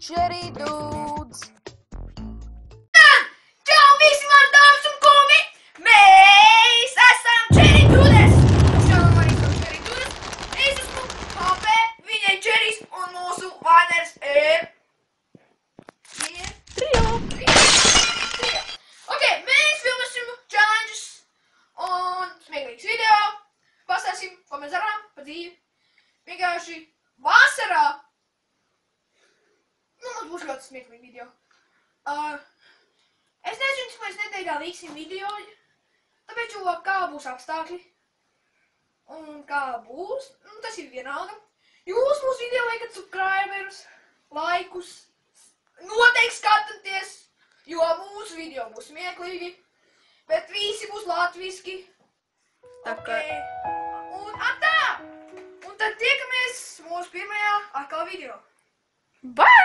Cherry Dudes! Čau visi mani dāmas un kungi! Mēs esam Cherry Dudes! Šodien man ir Cherry Dudes. Es esmu HP, viņa ir Cherrys un mūsu vainers ir... Trio! Ok, mēs filmēsim challenges un smieklīgs video. Pastāsim, ko mēs darām pa dzīvi. Vienkārši vasarā. Mums būs ļoti smieklīgi video. Es nezinu, cik mēs nedēļā līksim video, tāpēc, jo kā būs apstākļi un kā būs, tas ir vienalga. Jūs mūsu video liekat subscriberus, laikus, noteikti skatāties, jo mūsu video būs smieklīgi, bet visi būs latviski. Ok. Un atā! Un tad tiekamies mūsu pirmajā atkal video. Bye!